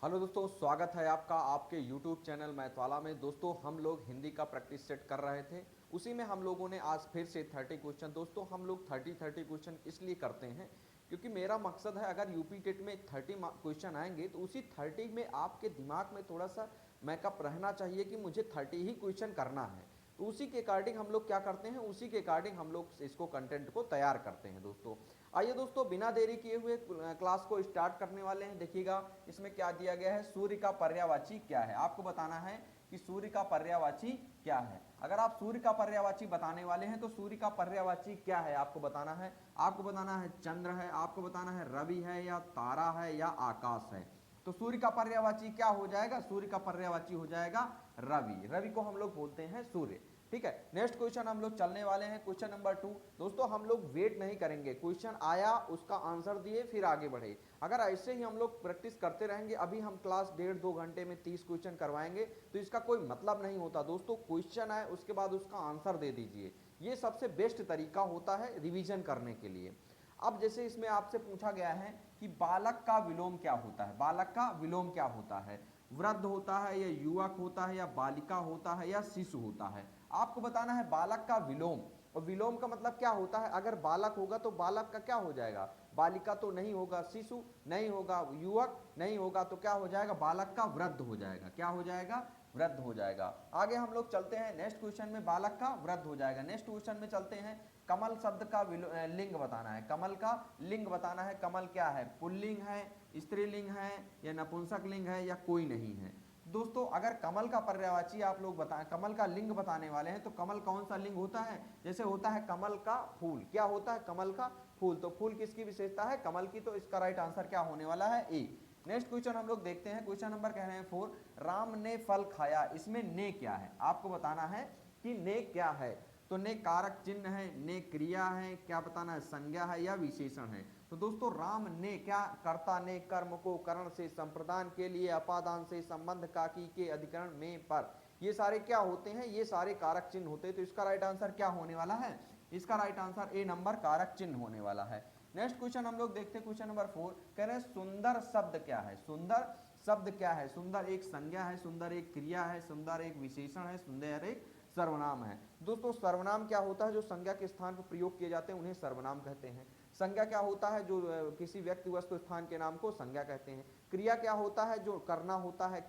Hello दोस्तों, स्वागत है आपका आपके YouTube चैनल मैथवाला में। दोस्तों, हम लोग हिंदी का प्रैक्टिस सेट कर रहे थे, उसी में हम लोगों ने आज फिर से 30 क्वेश्चन। दोस्तों, हम लोग 30 क्वेश्चन इसलिए करते हैं क्योंकि मेरा मकसद है अगर यूपी टेट में 30 क्वेश्चन आएंगे तो उसी 30 में आपके दिमाग में थोड़ा सा मैकअप रहना चाहिए कि मुझे 30 ही क्वेश्चन करना है। तो उसी के अकॉर्डिंग हम लोग क्या करते हैं, उसी के अकॉर्डिंग हम लोग इसको कंटेंट को तैयार करते हैं। दोस्तों आइए दोस्तों, बिना देरी किए हुए क्लास को स्टार्ट करने वाले हैं। देखिएगा इसमें क्या दिया गया है, सूर्य का पर्यायवाची क्या है। आपको बताना है कि सूर्य का पर्यायवाची क्या है। अगर आप सूर्य का पर्यायवाची बताने वाले हैं तो सूर्य का पर्यायवाची क्या है आपको बताना है। आपको बताना है चंद्र है, आपको बताना है रवि है, या तारा है, या आकाश है। तो सूर्य का पर्यायवाची क्या हो जाएगा, सूर्य का पर्यायवाची हो जाएगा रवि। रवि को हम लोग बोलते हैं सूर्य। ठीक है, नेक्स्ट क्वेश्चन हम लोग चलने वाले हैं, क्वेश्चन नंबर 2। दोस्तों हम लोग वेट नहीं करेंगे, क्वेश्चन आया उसका आंसर दिए फिर आगे बढ़े। अगर ऐसे ही हम लोग प्रैक्टिस करते रहेंगे, अभी हम क्लास 1.5-2 घंटे में 30 क्वेश्चन करवाएंगे तो इसका कोई मतलब नहीं होता। दोस्तों क्वेश्चन आए उसके बाद उसका आंसर दे दीजिए, ये सबसे बेस्ट तरीका होता है रिवीजन करने के लिए। अब जैसे इसमें आपसे पूछा गया है कि बालक का विलोम क्या होता है। बालक का विलोम क्या होता है, वृद्ध होता है, या युवक होता है, या बालिका होता है, या शिशु होता है। आपको बताना है बालक का विलोम। और विलोम का मतलब क्या होता है, अगर बालक होगा तो बालक का क्या हो जाएगा, बालिका तो नहीं होगा, शिशु नहीं होगा, युवक नहीं होगा, तो क्या हो जाएगा, बालक का वृद्ध हो जाएगा। क्या हो जाएगा, वृद्ध हो जाएगा। आगे हम लोग चलते हैं नेक्स्ट क्वेश्चन में, बालक का वृद्ध हो जाएगा। नेक्स्ट क्वेश्चन में चलते हैं, कमल शब्द का लिंग बताना है। कमल का लिंग बताना है। कमल क्या है, पुल्लिंग है, स्त्रीलिंग है, या नपुंसक लिंग है, या कोई नहीं है। दोस्तों अगर कमल का पर्यायवाची आप लोग बताएं, कमल का लिंग बताने वाले हैं, तो कमल कौन सा लिंग होता है, जैसे होता है कमल का फूल। क्या होता है, कमल का फूल। तो फूल किसकी विशेषता है, कमल की। तो इसका राइट आंसर क्या होने वाला है, ए। नेक्स्ट क्वेश्चन हम लोग देखते हैं, क्वेश्चन नंबर कह रहे हैं 4। राम ने फल खाया, इसमें ने क्या है, आपको बताना है कि ने क्या है। तो ने कारक चिन्ह है, ने क्रिया है, क्या बताना है, संज्ञा है, या विशेषण है। तो दोस्तों राम ने क्या, कर्ता ने कर्म को करण से संप्रदान के लिए अपादान से संबंध काकी के अधिकरण में पर, ये सारे क्या होते हैं, ये सारे कारक चिन्ह होते हैं। तो इसका राइट आंसर क्या होने वाला है, इसका राइट आंसर ए नंबर कारक चिन्ह होने वाला है। नेक्स्ट क्वेश्चन हम लोग देखते हैं, क्वेश्चन नंबर 4 कह रहे हैं सुंदर शब्द क्या है। सुंदर शब्द क्या है, सुंदर एक संज्ञा है, सुंदर एक क्रिया है, सुंदर एक विशेषण है, सुंदर एक सर्वनाम है। दोस्तों सर्वनाम क्या होता है, जो संज्ञा के स्थान पर प्रयोग किए जाते हैं उन्हें सर्वनाम कहते हैं। संज्ञा क्या होता है, जो किसी व्यक्ति वस्तु स्थान के नाम को संज्ञा कहते हैं। क्रिया क्या होता है, जो करना होता है,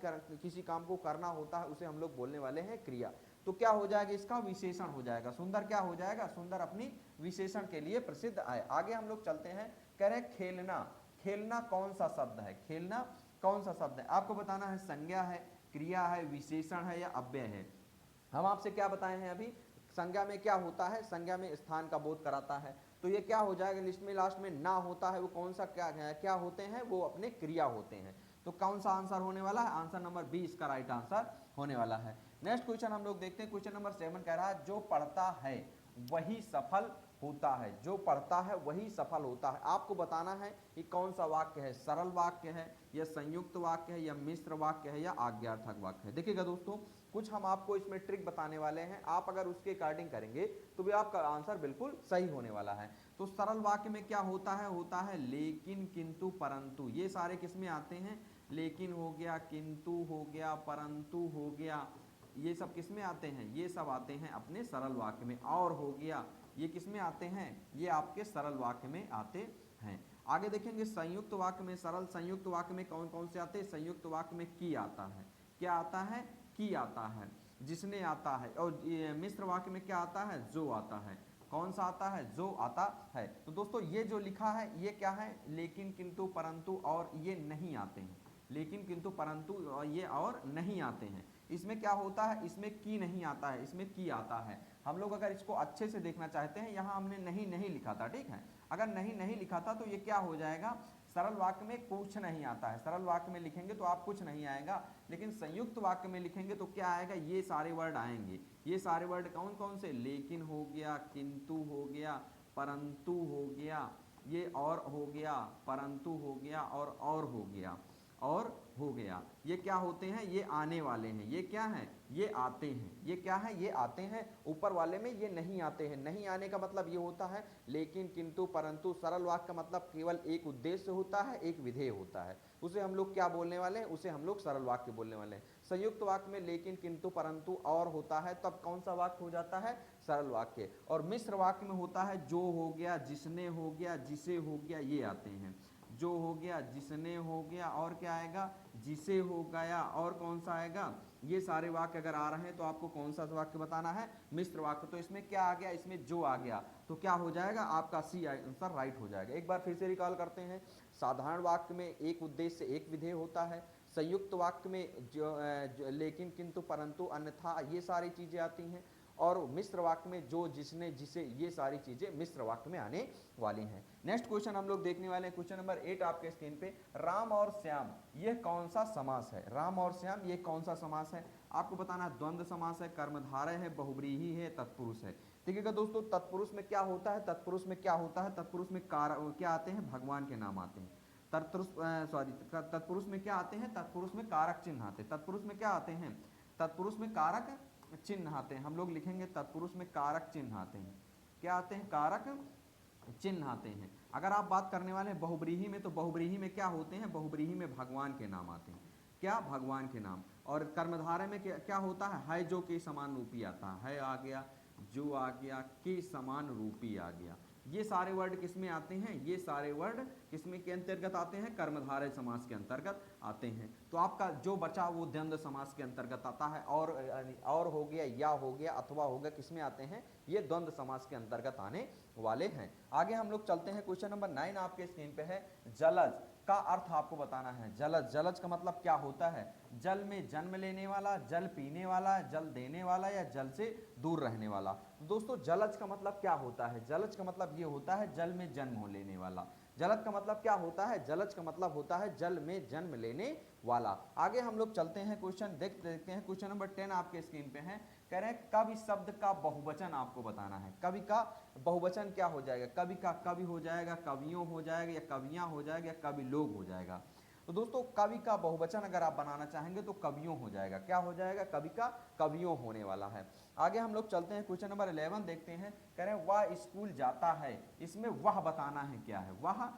किसी काम को करना होता है, उसे हम लोग बोलने वाले हैं क्रिया। तो क्या हो जाएगा, इसका विशेषण हो जाएगा। सुंदर क्या हो जाएगा, सुंदर अपनी विशेषण के लिए प्रसिद्ध है। आगे हम लोग चलते हैं, कह रहे हैं खेलना। खेलना कौन सा शब्द है, खेलना कौन सा शब्द है, आपको बताना है संज्ञा है, क्रिया है, विशेषण है, या अव्यय है। हम आपसे क्या बताए हैं अभी, संज्ञा में क्या होता है, संज्ञा में स्थान का बोध कराता है। तो ये क्या हो जाएगा, लिस्ट में लास्ट में ना होता है, वो कौन सा क्या है, क्या होते हैं, वो अपने क्रिया होते हैं। तो कौन सा आंसर होने वाला है, आंसर नंबर 20 का राइट आंसर होने वाला है। नेक्स्ट क्वेश्चन हम लोग देखते हैं, क्वेश्चन नंबर 7 कह रहा है जो पढ़ता है वही सफल होता है। जो पढ़ता है वही सफल होता है। आपको बताना है कि कौन सा वाक्य है, सरल वाक्य है, या संयुक्त वाक्य है, या मिश्र वाक्य है, या आज्ञार्थक वाक्य है। देखिएगा दोस्तों, कुछ हम आपको इसमें ट्रिक बताने वाले हैं, आप अगर उसके अकॉर्डिंग करेंगे तो भी आपका आंसर बिल्कुल सही होने वाला है। तो सरल वाक्य में क्या होता है, होता है लेकिन, किंतु, परंतु। ये सारे किस में आते हैं, लेकिन हो गया, किंतु हो गया, परंतु हो गया, ये सब किस में आते हैं, ये सब आते हैं अपने सरल वाक्य में। और हो गया, ये किस में आते हैं, ये आपके सरल वाक्य में आते हैं। आगे देखेंगे संयुक्त वाक्य में, सरल संयुक्त वाक्य में कौन कौन से आते हैं। संयुक्त वाक्य में की आता है, क्या आता है, की आता है, जिसने आता है। और मिश्र वाक्य में क्या आता है, जो आता है। कौन सा आता है, जो आता है। तो दोस्तों ये जो लिखा है ये क्या है, लेकिन, किंतु, परंतु, और ये नहीं आते हैं। लेकिन, किंतु, परंतु ये और नहीं आते हैं। इसमें क्या होता है, इसमें की नहीं आता है, इसमें की आता है। हम लोग अगर इसको अच्छे से देखना चाहते हैं, यहाँ हमने नहीं नहीं लिखा था, ठीक है। अगर नहीं नहीं लिखा था तो ये क्या हो जाएगा, सरल वाक्य में कुछ नहीं आता है। सरल वाक्य में लिखेंगे तो आप कुछ नहीं आएगा, लेकिन संयुक्त वाक्य में लिखेंगे तो क्या आएगा, ये सारे वर्ड आएंगे। ये सारे वर्ड कौन कौन से, लेकिन हो गया, किंतु हो गया, परंतु हो गया, ये और हो गया, परंतु हो गया, और हो गया। और हो गया। ये क्या होते हैं? ये आने वाले हैं। ये क्या हैं? ये आते हैं। ये क्या है? ये आते हैं। ऊपर वाले में ये नहीं आते हैं। नहीं आने का मतलब ये होता है लेकिन, किंतु, परंतु। सरल वाक्य का मतलब केवल एक उद्देश्य होता है, एक विधेय होता है, उसे हम लोग क्या बोलने वाले हैं? उसे हम लोग सरल वाक्य बोलने वाले हैं। संयुक्त वाक्य में लेकिन, किंतु, परंतु और होता है, तब कौन सा वाक्य हो जाता है? सरल वाक्य। और मिश्र वाक्य में होता है जो हो गया, जिसने हो गया, जिसे हो गया, ये आते हैं। जो हो गया, जिसने हो गया, और क्या आएगा? जिसे हो गया, और कौन सा आएगा? ये सारे वाक्य अगर आ रहे हैं तो आपको कौन सा वाक्य बताना है? मिश्र वाक्य। तो इसमें क्या आ गया? इसमें जो आ गया, तो क्या हो जाएगा? आपका सी आंसर राइट हो जाएगा। एक बार फिर से रिकॉल करते हैं। साधारण वाक्य में एक उद्देश्य, एक विधेय होता है। संयुक्त वाक्य में जो लेकिन, किंतु, परंतु, अन्यथा, ये सारी चीजें आती हैं। और मिश्र वाक्य में जो, जिसने, जिसे, ये सारी चीजें मिश्र वाक्य में आने वाली हैं। नेक्स्ट क्वेश्चन हम लोग देखने वाले हैं, क्वेश्चन नंबर 8 आपके स्क्रीन पे। राम और श्याम यह कौन सा समास है? राम और श्याम ये कौन सा समास है? आपको बताना है। द्वंद्व समास है, कर्मधारय है, बहुब्रीहि है, तत्पुरुष है। देखिएगा दोस्तों, तत्पुरुष में क्या होता है? तत्पुरुष में क्या होता है? तत्पुरुष में क्या आते हैं? भगवान के नाम आते हैं। तत्पुरुष में क्या आते हैं? तत्पुरुष में कारक चिन्ह आते हैं। तत्पुरुष में क्या आते हैं? तत्पुरुष में कारक चिन्ह आते हैं। हम लोग लिखेंगे तत्पुरुष में कारक चिन्ह आते हैं। क्या आते हैं? कारक चिन्ह आते हैं। अगर आप बात करने वाले हैं बहुब्रीहि में, तो बहुब्रीहि में क्या होते हैं? बहुब्रीहि में भगवान के नाम आते हैं। क्या? भगवान के नाम। और कर्मधारय में क्या होता है? जो के समान रूपी आता है आ गया, जो आ गया, के समान रूपी आ गया। ये सारे वर्ड किसमें आते हैं? ये सारे वर्ड किसमें के अंतर्गत आते हैं? कर्मधारय समास के अंतर्गत आते हैं। तो आपका जो बचा वो द्वंद्व समास के अंतर्गत आता है। और हो गया, या हो गया, अथवा हो गया, किसमें आते हैं? ये द्वंद्व समास के अंतर्गत आने वाले हैं। आगे हम लोग चलते हैं। क्वेश्चन नंबर 9 आपके स्क्रीन पे है। जलज का अर्थ आपको बताना है। जलज, जलज का मतलब क्या होता है? जल में जन्म लेने वाला, जल पीने वाला, जल देने वाला, या जल से दूर रहने वाला। तो दोस्तों, जलज का मतलब क्या होता है? जलज का मतलब ये होता है जल में जन्म हो लेने वाला। जलज का मतलब क्या होता है? जलज का मतलब होता है जल में जन्म लेने वाला। आगे हम लोग चलते हैं, क्वेश्चन देखते हैं। क्वेश्चन नंबर 10 आपके स्क्रीन पे है। कह रहे हैं कवि शब्द का बहुवचन आपको बताना है। कवि का बहुवचन क्या हो जाएगा? कवि का कवि हो जाएगा, कवियों हो जाएगा, या कवियां हो जाएगा, या कवि लोग हो जाएगा। तो दोस्तों, कवि का बहुवचन अगर आप बनाना चाहेंगे तो कवियों हो जाएगा। क्या हो जाएगा? कवि का कवियों होने वाला है। आगे हम लोग चलते हैं, क्वेश्चन नंबर 11 देखते हैं। कह रहे हैं वह स्कूल जाता है। इसमें वह बताना है क्या है? वह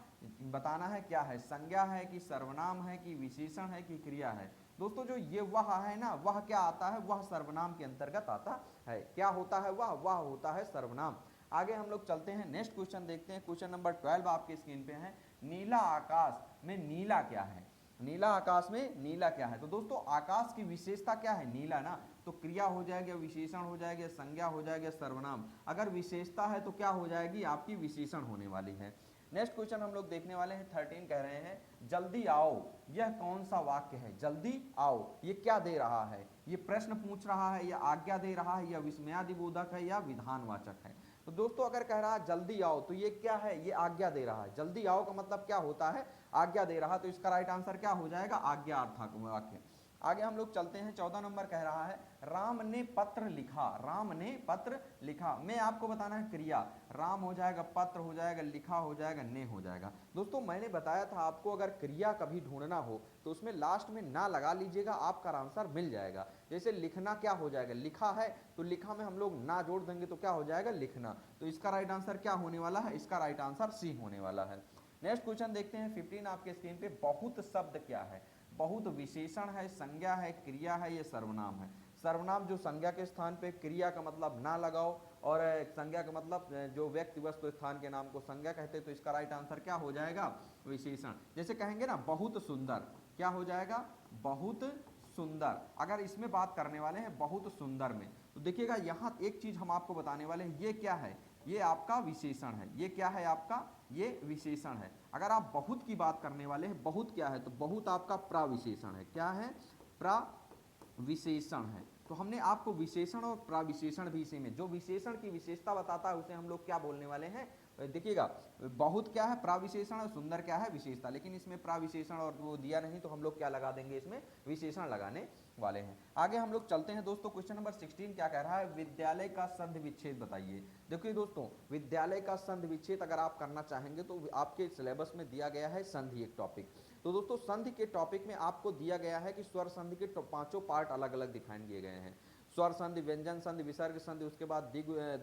बताना है क्या है? संज्ञा है कि सर्वनाम है कि विशेषण है कि क्रिया है? दोस्तों, जो ये वह है ना, वह क्या आता है? वह सर्वनाम के अंतर्गत आता है। क्या होता है? वह होता है सर्वनाम। आगे हम लोग चलते हैं, नेक्स्ट क्वेश्चन देखते हैं। क्वेश्चन नंबर 12 आपके स्क्रीन पे है। नीला आकाश में नीला क्या है? नीला आकाश में नीला क्या है? तो दोस्तों, आकाश की विशेषता क्या है? नीला ना। तो क्रिया हो जाएगी, विशेषण हो जाएगा, संज्ञा हो जाएगा, सर्वनाम। अगर विशेषता है तो क्या हो जाएगी? आपकी विशेषण होने वाली है। नेक्स्ट क्वेश्चन हम लोग देखने वाले हैं। 13 कह रहे हैं जल्दी आओ यह कौन सा वाक्य है? जल्दी आओ ये क्या दे रहा है? ये प्रश्न पूछ रहा है, या आज्ञा दे रहा है, या विस्मयादिबोधक है, या विधानवाचक है? तो दोस्तों, अगर कह रहा है जल्दी आओ तो ये क्या है? ये आज्ञा दे रहा है। जल्दी आओ का मतलब क्या होता है? आज्ञा दे रहा। तो इसका राइट आंसर क्या हो जाएगा? आज्ञार्थक वाक्य। आगे हम लोग चलते हैं, 14 नंबर कह रहा है राम ने पत्र लिखा। राम ने पत्र लिखा में आपको बताना है क्रिया। राम हो जाएगा, पत्र हो जाएगा, लिखा हो जाएगा, ने हो जाएगा। दोस्तों, मैंने बताया था आपको अगर क्रिया कभी ढूंढना हो तो उसमें लास्ट में ना लगा लीजिएगा, आपका आंसर मिल जाएगा। जैसे लिखना क्या हो जाएगा? लिखा है तो लिखा में हम लोग ना जोड़ देंगे तो क्या हो जाएगा? लिखना। तो इसका राइट आंसर क्या होने वाला है? इसका राइट आंसर सी होने वाला है। नेक्स्ट क्वेश्चन देखते हैं, 15 आपके स्क्रीन पे। बहुत शब्द क्या है? बहुत विशेषण है, संज्ञा है, क्रिया है, ये सर्वनाम है। सर्वनाम जो संज्ञा के स्थान पे, क्रिया का मतलब ना लगाओ, और संज्ञा का मतलब जो व्यक्ति वस्तु स्थान के नाम को संज्ञा कहते हैं। तो इसका राइट आंसर क्या हो जाएगा? विशेषण। जैसे कहेंगे ना बहुत सुंदर, क्या हो जाएगा? बहुत सुंदर। अगर इसमें बात करने वाले हैं बहुत सुंदर में, तो देखिएगा यहाँ एक चीज हम आपको बताने वाले हैं। ये क्या है? ये आपका विशेषण है। ये क्या है आपका? ये विशेषण है। अगर आप बहुत की बात करने वाले हैं, बहुत क्या है? तो बहुत आपका प्राविशेषण है। क्या है? प्राविशेषण है। तो हमने आपको विशेषण और प्राविशेषण भी इसी में, जो विशेषण की विशेषता बताता है उसे हम लोग क्या बोलने वाले हैं? देखिएगा, बहुत क्या है? प्राविशेषण, और सुंदर क्या है? विशेषता। लेकिन इसमें प्राविशेषण और वो दिया नहीं, तो हम लोग क्या लगा देंगे? इसमें विशेषण लगाने वाले हैं। आगे हम लोग चलते हैं दोस्तों, क्वेश्चन नंबर 16 क्या कह रहा है? विद्यालय का संधि विच्छेद बताइए। देखिए दोस्तों, विद्यालय का संधि विच्छेद अगर आप करना चाहेंगे तो आपके सिलेबस में दिया गया है संधि एक टॉपिक। तो दोस्तों संधि के टॉपिक में आपको दिया गया है कि स्वर संधि के पांचों पार्ट अलग अलग डिफाइन किए गए हैं। स्वर संधि, व्यंजन संधि, विसर्ग संधि, उसके बाद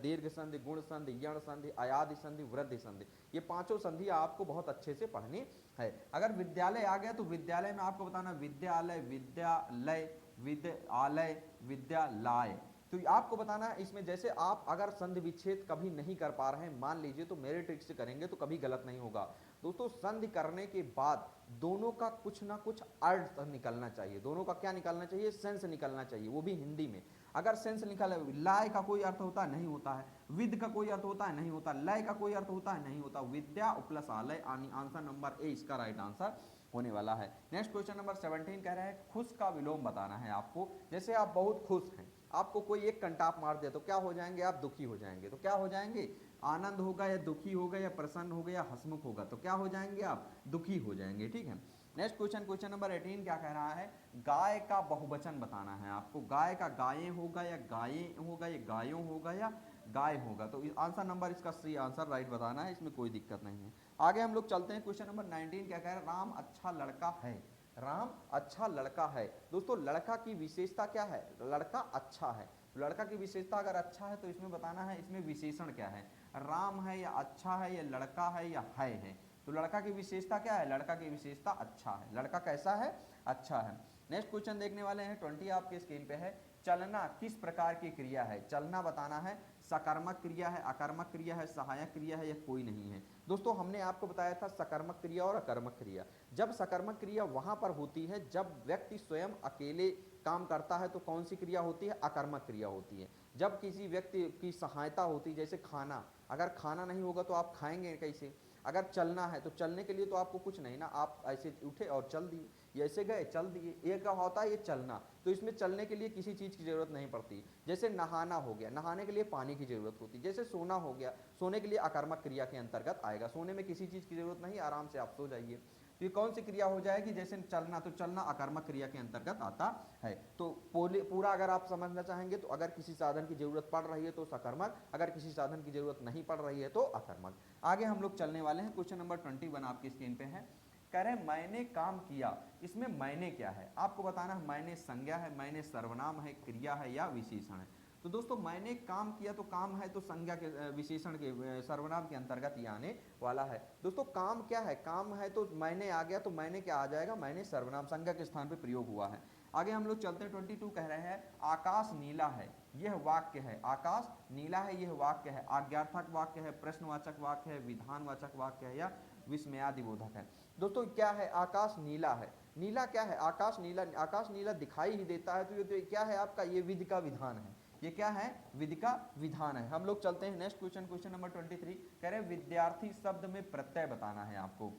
दीर्घ संधि, गुण संधि, यण संधि, अयादि संधि, वृद्धि संधि, ये पांचों संधि आपको बहुत अच्छे से पढ़नी है। अगर विद्यालय आ गया तो विद्यालय में आपको बताना विद्यालय, विद्यालय, विद्यालय, विद्यालय। तो आपको बताना है इसमें, जैसे आप अगर संधि विच्छेद कभी नहीं कर पा रहे हैं, मान लीजिए, तो मेरे ट्रिक से करेंगे तो कभी गलत नहीं होगा। दोस्तों संधि करने के बाद दोनों का कुछ ना कुछ अर्थ निकलना चाहिए, दोनों का क्या निकलना चाहिए, सेंस निकलना चाहिए, वो भी हिंदी में। अगर सेंस निकल, लाय का कोई अर्थ होता है, नहीं होता है। विद का कोई अर्थ होता है, नहीं होता। लय का कोई अर्थ होता है, नहीं होता। विद्या प्लस आलय, आंसर नंबर ए इसका राइट आंसर होने वाला है। नेक्स्ट क्वेश्चन नंबर 17 कह रहे हैं खुश का विलोम बताना है आपको। जैसे आप बहुत खुश हैं, आपको कोई एक कंटाप मार दिया तो क्या हो जाएंगे आप, दुखी हो जाएंगे। तो क्या हो जाएंगे, आनंद होगा या दुखी होगा या प्रसन्न होगा या हसमुख होगा, तो क्या हो जाएंगे आप, दुखी हो जाएंगे। ठीक है। नेक्स्ट क्वेश्चन, क्वेश्चन नंबर 18 क्या कह रहा है, गाय का बहुवचन बताना है आपको। गाय का गायें होगा या गायें होगा या गायों होगा या गाय होगा। तो आंसर नंबर इसका सी आंसर राइट बताना है, इसमें कोई दिक्कत नहीं है। आगे हम लोग चलते हैं। क्वेश्चन नंबर 19 क्या कह रहा है, राम अच्छा लड़का है। राम अच्छा लड़का है। दोस्तों लड़का की विशेषता क्या है, लड़का अच्छा है। लड़का की विशेषता अगर अच्छा है तो इसमें बताना है इसमें विशेषण क्या है, राम है या अच्छा है या लड़का है या है। तो लड़का की विशेषता क्या है, लड़का की विशेषता अच्छा है। लड़का कैसा है, अच्छा है। नेक्स्ट क्वेश्चन देखने वाले हैं, 20 आपके स्क्रीन पे है। चलना किस प्रकार की क्रिया है, चलना बताना है सकर्मक क्रिया है, अकर्मक क्रिया है, सहायक क्रिया है या कोई नहीं है। दोस्तों हमने आपको बताया था सकर्मक क्रिया और अकर्मक क्रिया। जब सकर्मक क्रिया वहां पर होती है जब व्यक्ति स्वयं अकेले काम करता है, तो कौन सी क्रिया होती है, अकर्मक क्रिया होती है। जब किसी व्यक्ति की सहायता होती है, जैसे खाना, अगर खाना नहीं होगा तो आप खाएंगे कैसे। अगर चलना है तो चलने के लिए तो आपको कुछ नहीं ना, आप ऐसे उठे और चल दिए, ये ऐसे गए चल दिए, ये क्या होता है, ये चलना। तो इसमें चलने के लिए किसी चीज़ की जरूरत नहीं पड़ती। जैसे नहाना हो गया, नहाने के लिए पानी की जरूरत होती है। जैसे सोना हो गया, सोने के लिए अकर्मक क्रिया के अंतर्गत आएगा। सोने में किसी चीज़ की जरूरत नहीं, आराम से आप सो जाइए। तो ये कौन सी क्रिया हो जाएगी, जैसे चलना, तो चलना अकर्मक क्रिया के अंतर्गत आता है। तो पूरा अगर आप समझना चाहेंगे तो अगर किसी साधन की जरूरत पड़ रही है तो सकर्मक, अगर किसी साधन की जरूरत नहीं पड़ रही है तो अकर्मक। आगे हम लोग चलने वाले हैं। क्वेश्चन नंबर 21 आपकी स्क्रीन पे है। कह रहे हैं मैंने काम किया, इसमें मैंने क्या है आपको बताना है। मैंने संज्ञा है, मैंने सर्वनाम है, क्रिया है या विशेषण है। तो दोस्तों मैंने काम किया, तो काम है तो संज्ञा के, विशेषण के, सर्वनाम के अंतर्गत ये आने वाला है। दोस्तों काम क्या है, काम है तो मैंने आ गया, तो मैंने क्या आ जाएगा, मैंने सर्वनाम संज्ञा के स्थान पे प्रयोग हुआ है। आगे हम लोग चलते हैं। 22 कह रहे हैं आकाश नीला है, यह वाक्य है। आकाश नीला है, यह वाक्य है। आज्ञार्थक वाक्य है, प्रश्नवाचक वाक्य है, विधानवाचक वाक्य है या विस्मयादिबोधक है। दोस्तों क्या है, आकाश नीला है। नीला क्या है, आकाश नीला, आकाश नीला दिखाई ही देता है, तो ये तो क्या है आपका, ये विधि का विधान है। ये क्या है, विधि का विधान है। हम लोग चलते हैं नेक्स्ट क्वेश्चन, क्वेश्चन नंबर 23 कह रहे हैं विद्यार्थी शब्द में प्रत्यय बताना है आपको।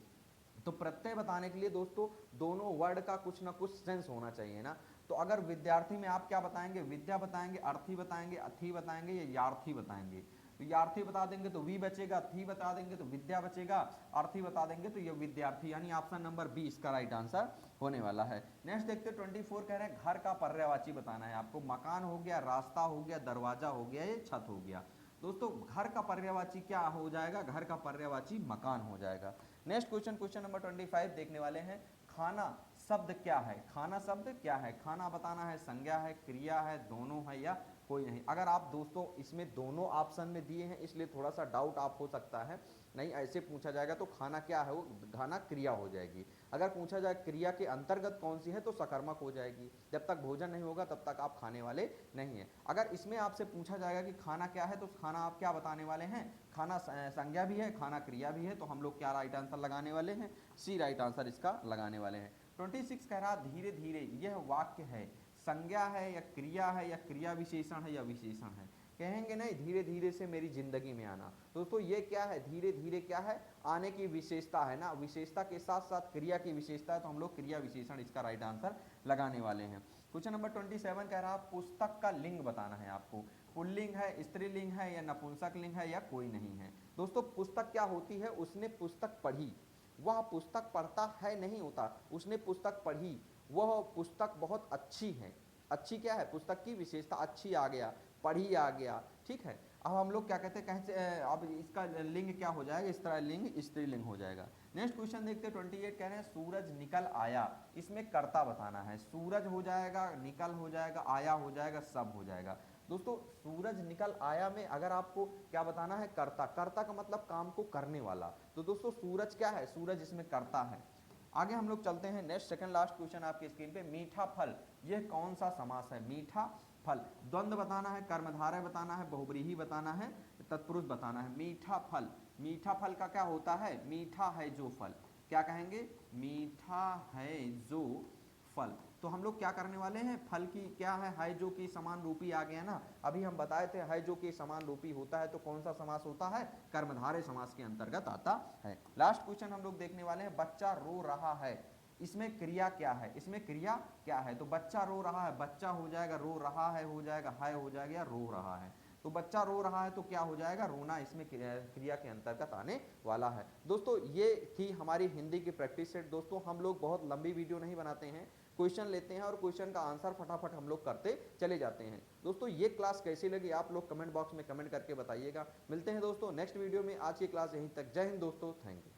तो प्रत्यय बताने के लिए दोस्तों दोनों वर्ड का कुछ ना कुछ सेंस होना चाहिए ना। तो अगर विद्यार्थी में आप क्या बताएंगे, विद्या बताएंगे, अर्थी बताएंगे, अथी बताएंगे या यार्थी बताएंगे। तो यार्थी बता देंगे तो वी बचेगा, थी बता देंगे तो विद्या बचेगा, अर्थी बता देंगे तो ये विद्यार्थी, यानी ऑप्शन नंबर बी इसका राइट आंसर होने वाला है। नेक्स्ट देखते हैं 24 कह रहे हैं घर का पर्यायवाची बताना है आपको। मकान हो गया, रास्ता हो गया, दरवाजा हो गया, ये छत हो गया। दोस्तों घर का पर्यायवाची क्या हो जाएगा, घर का पर्यायवाची मकान हो जाएगा। नेक्स्ट क्वेश्चन, क्वेश्चन नंबर 25 देखने वाले हैं। खाना शब्द क्या है, खाना शब्द क्या है। खाना बताना है संज्ञा है, क्रिया है, दोनों है या कोई नहीं। अगर आप दोस्तों इसमें दोनों ऑप्शन में दिए हैं इसलिए थोड़ा सा डाउट आप हो सकता है, नहीं ऐसे पूछा जाएगा तो खाना क्या है, वो खाना क्रिया हो जाएगी। अगर पूछा जाए क्रिया के अंतर्गत कौन सी है तो सकर्मक हो जाएगी। जब तक भोजन नहीं होगा तब तक आप खाने वाले नहीं हैं। अगर इसमें आपसे पूछा जाएगा कि खाना क्या है तो खाना आप क्या बताने वाले हैं, खाना संज्ञा भी है, खाना क्रिया भी है। तो हम लोग क्या राइट आंसर लगाने वाले हैं, सी राइट आंसर इसका लगाने वाले हैं। 26 कह रहा धीरे धीरे, यह वाक्य है, संज्ञा है या क्रिया है या क्रिया विशेषण है या विशेषण है। कहेंगे नहीं धीरे धीरे से मेरी जिंदगी में आना। दोस्तों ये क्या है, धीरे धीरे क्या है, आने की विशेषता है ना, विशेषता के साथ साथ क्रिया की विशेषता है, तो हम लोग क्रिया विशेषण इसका राइट आंसर लगाने वाले हैं। क्वेश्चन नंबर 27 कह रहा पुस्तक का लिंग बताना है आपको। पुल्लिंग है, स्त्रीलिंग है या नपुंसक लिंग है या कोई नहीं है। दोस्तों पुस्तक क्या होती है, उसने पुस्तक पढ़ी, वह पुस्तक पढ़ता है नहीं होता, उसने पुस्तक पढ़ी, वह पुस्तक बहुत अच्छी है। अच्छी क्या है, पुस्तक की विशेषता अच्छी आ गया, पढ़ी आ गया, ठीक है। अब हम लोग क्या कहते हैं, कैसे अब इसका लिंग क्या हो जाएगा, इस तरह लिंग स्त्रीलिंग हो जाएगा। नेक्स्ट क्वेश्चन देखते हैं 28 कह रहे हैं सूरज निकल आया, इसमें कर्ता बताना है। सूरज हो जाएगा, निकल हो जाएगा, आया हो जाएगा, सब हो जाएगा। दोस्तों सूरज निकल आया में अगर आपको क्या बताना है, कर्ता। कर्ता का मतलब काम को करने वाला। तो दोस्तों सूरज क्या है, सूरज इसमें कर्ता है। आगे हम लोग चलते हैं नेक्स्ट सेकंड लास्ट क्वेश्चन आपकी स्क्रीन पे, मीठा फल यह कौन सा समास है। मीठा फल, द्वंद्व बताना है, कर्मधारय बताना है, बहुब्रीहि बताना है, तत्पुरुष बताना है। मीठा फल, मीठा फल का क्या होता है, मीठा है जो फल। क्या कहेंगे, मीठा है जो फल। तो हम लोग क्या करने वाले हैं, फल की क्या है जो कि समान रूपी आ गया ना, अभी हम बताए थे है जो कि समान रूपी होता है तो कौन सा समास होता है, कर्मधारय समास के अंतर्गत आता है। लास्ट क्वेश्चन हम लोग देखने वाले हैं, बच्चा रो रहा है, इसमें क्रिया क्या है, इसमें क्रिया क्या है। तो बच्चा रो रहा है, बच्चा हो जाएगा, रो रहा है हो जाएगा, है हो जाएगा, या रो रहा है। तो बच्चा रो रहा है तो क्या हो जाएगा, रोना इसमें क्रिया के अंतर्गत आने वाला है। दोस्तों ये थी हमारी हिंदी की प्रैक्टिस सेट। दोस्तों हम लोग बहुत लंबी वीडियो नहीं बनाते हैं, क्वेश्चन लेते हैं और क्वेश्चन का आंसर फटाफट हम लोग करते चले जाते हैं। दोस्तों ये क्लास कैसी लगी आप लोग कमेंट बॉक्स में कमेंट करके बताइएगा। मिलते हैं दोस्तों नेक्स्ट वीडियो में, आज की क्लास यहीं तक। जय हिंद दोस्तों, थैंक यू।